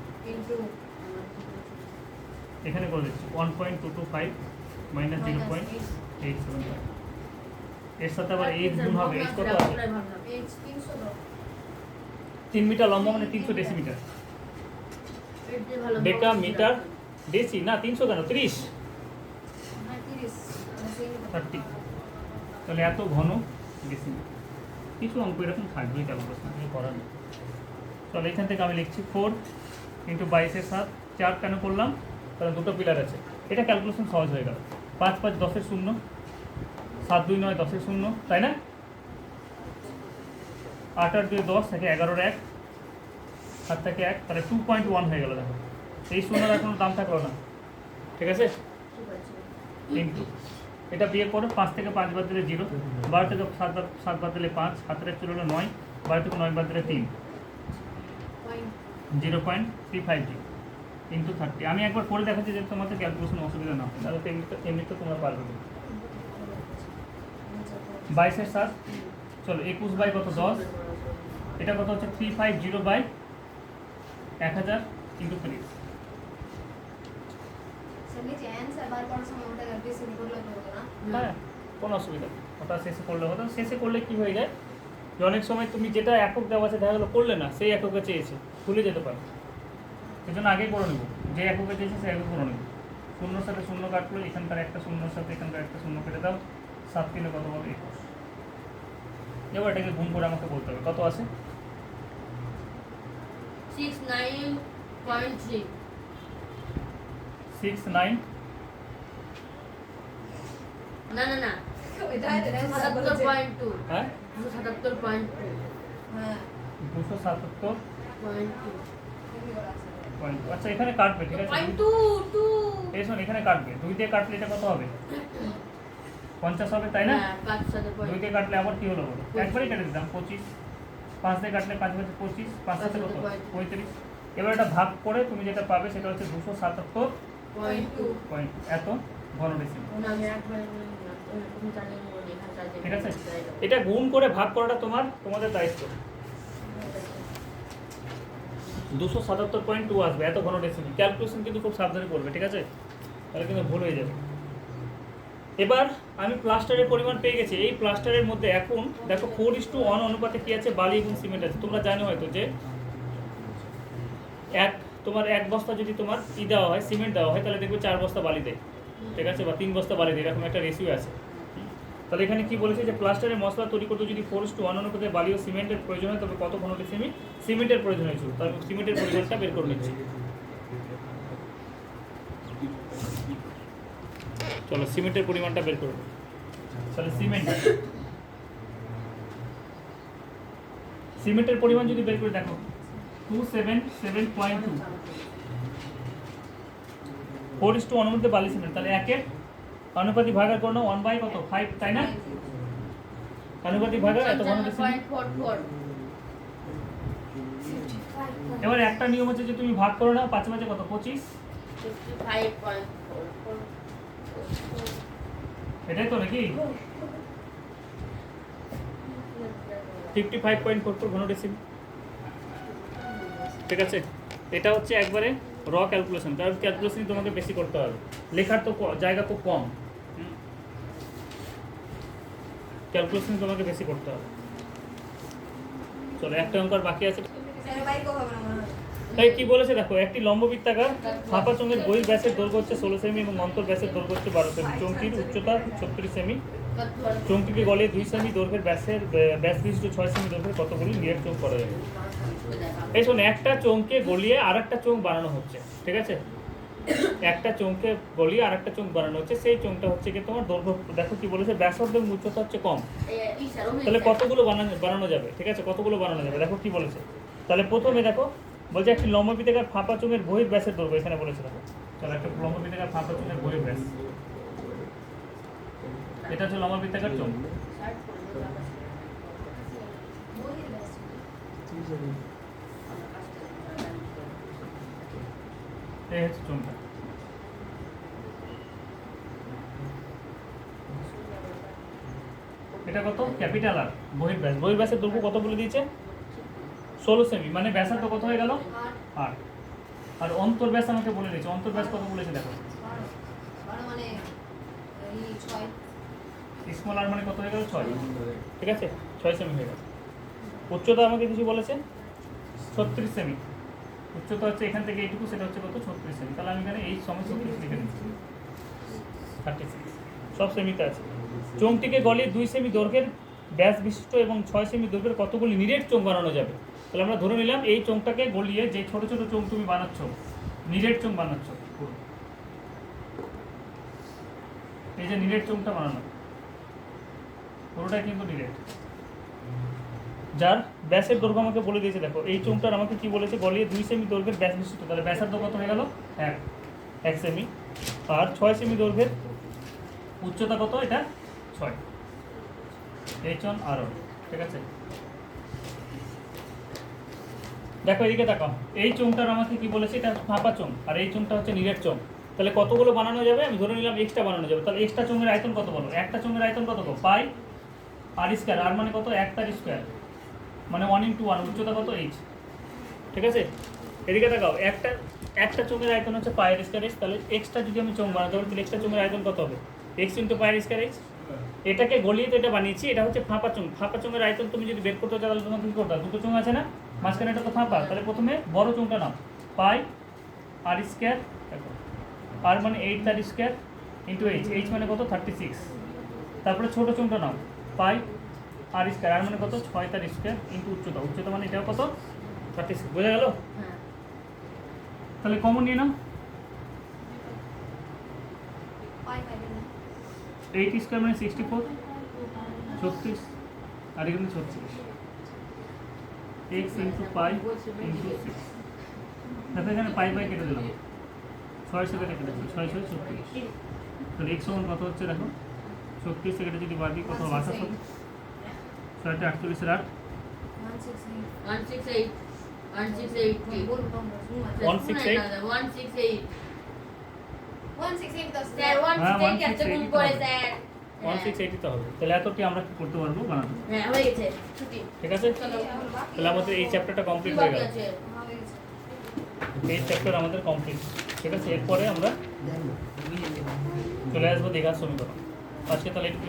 এখানে করে দিচ্ছি 1.225 মাইনাস 0.875। এর সাথে আবার এইচ গুণ হবে, এইচ কত আছে? 3 মিটার লম্বা মানে 300 ডেসিমিটার। ডেকা মিটার ডেসি না, 300 কেন? 30 30। তাহলে এত ঘন ডেসিমি, কিছু অঙ্ক এরকম থাকবেই, ক্যালকুলেশন কিছু করার নেই। তাহলে এখান থেকে আমি লিখছি 4 ইন্টু 22/7। 4 কেন করলাম? কারণ দুটো পিলার আছে, এটা ক্যালকুলেশন সহজ হয়ে গেল। 5 5 10 0, 7 2 9 10 0, তাই না? 8 8 2 10, 11 1, 7 থেকে 1, তাহলে 2.1 হয়ে গেল। দেখো এই শূন্যর আর কোনো দাম থাকলো না, ঠিক আছে? ইন্টু এটা বিয়ে করো, 5 থেকে 5 বাদ দিলে 0, 12 থেকে 7 বাদ দিলে 5, হাতের এক চলে হলো 9, 12 থেকে 9 বাদ দিলে 3, 0.350 ইন্টু 30। আমি একবার করে দেখাচ্ছি যে তোমাদের ক্যালকুলেশন অসুবিধা না হয়, তাহলে তো এমনিতে তোমরা পারবে। 22 7, চলো 21 বাই কত 10, এটা কত হচ্ছে 350 বাই 1000 ইন্টু 3। স্যার নিচে অ্যানসার বার করার সময় ওটা বেশি করলে হতো না? হ্যাঁ, কোনো অসুবিধা নেই, ওটা শেষে করলে হতো। শেষে করলে কি হয়ে যায় যে অনেক সময় তুমি যেটা একক দেওয়া আছে দেখা গেলো করলে না, সেই এককে চেয়েছে, ভুলে যেতে পারো। সেই জন্য আগেই করে নেবো, যে এককে চেয়েছে সেই একক করে নেবো। শূন্যর সাথে শূন্য কাটলো, এখানকার একটা শূন্যর সাথে এখানকার একটা শূন্য কেটে দাও, 7 3 কত বলো 21। এবার এটাকে গুণ করে আমাকে বলতে হবে কত আছে। 69.3 69, না না না ওইটা এটা 77.2 হ্যাঁ 77.2 হ্যাঁ 277 0.2 পয়েন্ট। আচ্ছা এখানে কাটবে, ঠিক আছে? 0.2 এই শোন, এখানে কাটবে, 2 দিয়ে কাটলে এটা কত হবে 50 হবে, তাই না? হ্যাঁ 5 সাথে 2 দিয়ে কাটলে আবার কি হলো বলো, একবারই কেটে দিলাম 25। 5 দিয়ে কাটলে 5 5 25, 5 সাথে কত 35। এবার এটা ভাগ করে তুমি যেটা পাবে সেটা হচ্ছে 277 পয়েন্ট এত ঘন ডেসিমেল, না আমি একবার তুমি জানি বলি ভাষা যে ঠিক আছে? এটা গুণ করে ভাগ করাটা তোমাদের দায়িত্ব। 277.2 আসবে, এত ঘন ডেসিমেল। ক্যালকুলেশন কিন্তু খুব সাবধানে করবে, ঠিক আছে? তাহলে কিন্তু ভুল হয়ে যাবে। এবার আমি প্লাস্টারের পরিমাণ পেয়ে গেছি। এই প্লাস্টারের মধ্যে এখন দেখো 4:1 অনুপাতে কি আছে, বালি এবং সিমেন্ট আছে। তোমরা জানো হয়তো যে তোমার 1 বস্তা যদি তোমার দেওয়া হয়, সিমেন্ট দেওয়া হয়, তাহলে দেখবে 4 বস্তা বালি দেয়, ঠিক আছে? বা 3 বস্তা বালি দেয়, এরকম একটা রেশিও আছে। তাহলে এখানে কি বলেছে যে প্লাস্টারের মশলা তৈরি করতে যদি 4:1 অনুপাতে বালি ও সিমেন্টের প্রয়োজন হয়, তবে কত ঘন ডেসিমেল সিমেন্টের প্রয়োজন হয়েছিল। তাহলে সিমেন্টের পরিমাণটা বের করে নিচ্ছি। চলো সিমেন্টের পরিমাণটা বের করবো। তাহলে সিমেন্টের পরিমাণ যদি বের করে দেখো 277.2, 4:1 মধ্যে বালি সিমেন্ট, তাহলে 1 এর আনুপাতিক ভাগার করো 1 কত 5, তাই না? আনুপাতিক ভাগার এত ঘন ডেসিমেল। 55.44 এবার একটা নিয়ম হচ্ছে যে তুমি ভাগ করো না, 5 5 কত 25, 55.44 এটাই তো নাকি 55.44 ঘন ডেসিমেল, ঠিক আছে? এটা হচ্ছে একবারে র ক্যালকুলেশন, কারণ ক্যালকুলেশন তোমাকে বেশি করতে হবে, লেখার তো জায়গা খুব কম, ক্যালকুলেশন তোমাকে বেশি করতে হবে। চলো একটা অঙ্ক আর বাকি আছে। স্যার বাইক হবে না মনে হয়। তাই কি বলেছে দেখো, একটি লম্ববৃত্তাকার ফাঁপা চোঙের বহির ব্যাসের দৈর্ঘ্য হচ্ছে 16 সেমি এবং অন্তর ব্যাসের দৈর্ঘ্য হচ্ছে 12 সেমি। চোঙটির উচ্চতা 36 সেমি। চোঙটিকে গলিয়ে 2 সেমি দৈর্ঘ্যের ব্যাস বিশিষ্ট 6 সেমি দৈর্ঘ্যের কতগুলি নিরেট চোঙ করা যাবে? এই শোন, একটা চোঙকে গলিয়ে আরেকটা চোঙ বানানো হচ্ছে, ঠিক আছে? একটা চোঙকে গলিয়ে আরেকটা চোঙ বানানো হচ্ছে, সেই চোঙটা হচ্ছে কি তোমার দৈর্ঘ্য, দেখো কি বলেছে, ব্যাসার্ধ এবং উচ্চতা হচ্ছে কম, তাহলে কতগুলো বানানো যাবে, ঠিক আছে? কতগুলো বানানো যাবে দেখো কি বলেছে। তাহলে প্রথমে দেখো বলছে একটি লম্ববৃত্তাকার ফাঁপা চোঙের বহির ব্যাসের দৈর্ঘ্য, এখানে বলেছে দেখো। চলো একটা লম্ববৃত্তাকার ফাঁপা চোঙের বহির ব্যাস, এটা হচ্ছে লম্ববৃত্তাকার চোঙ, এই হচ্ছে চোঙটা। এটা কত ক্যাপিটাল আর বহির ব্যাসের দৈর্ঘ্য কত বলে দিয়েছে 16 সেমি, মানে ব্যাসার্ধ কত হয়ে গেল 8। আর অন্তর ব্যাস আমাকে বলে দিয়েছে, অন্তর ব্যাস কত বলেছে দেখো, 12 মানে এই 6 স্মল আর মানে কত হয়ে গেল 6, ঠিক আছে? 6 সেমি হয়ে গেল। উচ্চতা আমাকে কিছু বলেছে 36 সেমি, উচ্চতা হচ্ছে এখান থেকে এইটুকু, সেটা হচ্ছে কত 36 সেমি। তাহলে আমি এখানে এই সময় 36 লিখে দিচ্ছি, 36 সব সেমিতে আছে। চোঙটিকে গলিয়ে 2 সেমি দৈর্ঘ্যের ব্যাস বিশিষ্ট এবং 6 সেমি দৈর্ঘ্যের কতগুলি নিরেট চোঙ বানানো যাবে? তাহলে আমরা ধরে নিলাম এই চোঙটাকে গলিয়ে যে ছোট ছোট চোঙ তুমি বানাচ্ছ, নিরেট চোঙ বানাচ্ছ, এই যে নিরেট চোঙটা বানানো পুরোটাই কিন্তু নিরেট। যার ব্যাসের দৈর্ঘ্য আমাকে বলে দিয়েছে, দেখো এই চোঙটার আমাকে কি বলেছে, গলিয়ে 2 সেমি দৈর্ঘ্যের ব্যাস বিশিষ্ট, তাহলে ব্যাসার্ধ কত হয়ে গেল 1 সেমি, আর 6 সেমি দৈর্ঘ্যের উচ্চতা কত, এটা 6, H1 R1, ঠিক আছে। দেখো এদিকে তাকাও, এই চোঙটার আমাকে কি বলেছে, এটা ফাঁপা চোঙ আর এই চোঙটা হচ্ছে নিরেট চোঙ, তাহলে কতগুলো বানানো যাবে, আমি ধরে নিলাম এক্সট্রা বানানো যাবে, তাহলে এক্সট্রা চোঙের আয়তন কত বলো, একটা চোঙের আয়তন কত পাই আর স্কয়ার, আর মানে কত 1 তার স্কয়ার, মানে 1 × 1, উচ্চতা কত h, ঠিক আছে। এদিকে তাকাও, একটা চোঙের আয়তন হচ্ছে পাই আর স্কয়ার h, তাহলে এক্সট্রা যদি আমি চোঙ বানাতে পারি তাহলে এক্সট্রা চোঙের আয়তন কত হবে, x × পাই আর স্কয়ার h। এটাকে গলিয়ে তো এটা বানিয়েছি, এটা হচ্ছে ফাঁপা চোঙ, ফাঁপা চোঙের আয়তন তুমি যদি বের করতে চাও তাহলে তোমাকে কি করতে হবে, দুটো চোঙ আছে না, মাঝখানে এটা তো ফাঁপা, তাহলে প্রথমে বড় চোঙটা নাও, পাই আর স্কয়ার, দেখো আর মানে 8 তার স্কয়ার ইন্টু h মানে কত 36, তারপরে ছোট চোঙটা নাও, পাই আর স্কয়ার, আর মানে কত 6 তার স্কয়ার ইন্টু উচ্চতা মানে এটাও কত 36, বোঝা গেল। হ্যাঁ তাহলে কমন নিয়ে নাও, পাই পাইবেন না 8 স্কয়ার মানে 64, 36 আর এখানে 36, x ইন্টু পাই ইন্টু 6, দেখো এখানে পাই পাই কেটে দিলাম, 6 से কেটে দিলাম, 6 6 36, তাহলে x সমান কত হচ্ছে দেখো 36 থেকে যদি বাদ দিই কত হবে 28, 6 তে 48 এর 8, 168 168 বলবো তোমরা শুনো 168 168 168 10 স্যার 168 এত গুণ করে স্যার 1680 তো হবে, তাহলে এতটি আমরা কি করতে পারবো, বানাতে পারবো, হ্যাঁ হয়ে গেছে ছুটি ঠিক আছে। তাহলে আমাদের এই চ্যাপ্টারটা কমপ্লিট হয়ে গেল, আছে এই চ্যাপ্টার আমাদের কমপ্লিট, ঠিক আছে। এরপরে আমরা চলে আসবো দ্বিঘাত সমীকরণ, আজকে তাহলে একটু